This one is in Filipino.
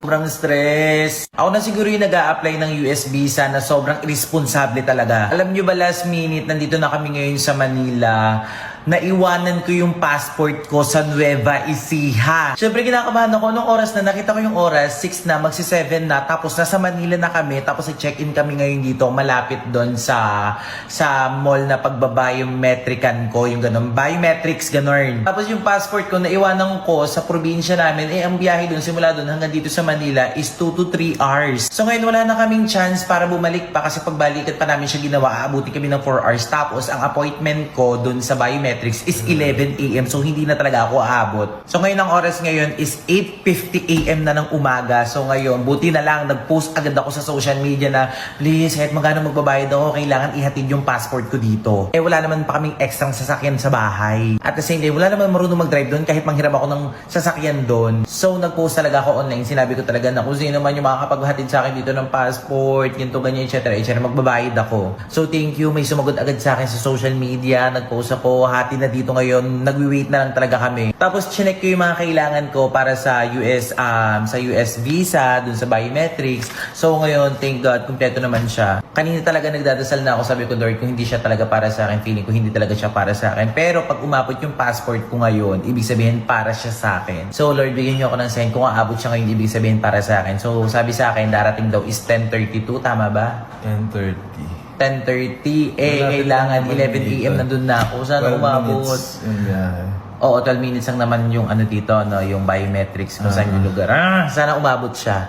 Sobrang stress. Ako na siguro yung nag-a-apply ng US visa na sobrang irresponsible talaga. Alam nyo ba last minute, nandito na kami ngayon sa Manila, naiwanan ko yung passport ko sa Nueva Ecija. Siyempre kinakabahan ako nung oras na nakita ko yung oras, 6 na, magsi-7 na, tapos nasa Manila na kami, tapos i-check-in kami ngayon dito, malapit doon sa mall na pagbabiometrican ko, yung ganun, biometrics, ganun. Tapos yung passport ko, naiwanan ko sa probinsya namin, ang biyahe doon, simula doon hanggang dito sa Manila is 2 to 3 hours. So ngayon wala na kaming chance para bumalik pa kasi pagbalikat pa namin siya ginawa, aabuti kami ng 4 hours. Tapos ang appointment ko doon sa biometrics is 11 AM. So, hindi na talaga ako aabot. So, ngayon ang oras ngayon is 8:50 AM na ng umaga. So, ngayon, buti na lang, nag-post agad ako sa social media na, please, kahit magkano magbabayad ako, kailangan ihatid yung passport ko dito. Eh, wala naman pa kaming extra sasakyan sa bahay. At the same time, wala naman marunong mag-drive doon kahit manghiram ako ng sasakyan doon. So, nag-post talaga ako online. Sinabi ko talaga na kung sino man yung makakapaghatid sa akin dito ng passport, ganito, ganyan, etc. magbabayad ako. So, thank you. May sumagot agad sa akin sa social media. Nag-post ako, hati na dito ngayon, nagwi-wait na lang talaga kami. Tapos chinek ko yung mga kailangan ko para sa US visa, dun sa biometrics. So ngayon, thank God, kumpleto naman siya. Kanina talaga nagdadasal na ako, sabi ko, Lord, kung hindi siya talaga para sa akin, feeling ko hindi talaga siya para sa akin. Pero pag umabot yung passport ko ngayon, ibig sabihin para siya sa akin. So Lord, bigyan niyo ako ng sign kung aabot siya ngayon, ibig sabihin para sa akin. So sabi sa akin, darating daw is 10:32, tama ba? 10:30. 10:30, kailangan 11 AM nandun na ako. Sana umabot. Oo, 12 minutes lang naman yung ano dito, no, yung biometrics kung saan yung lugar. Sana umabot siya.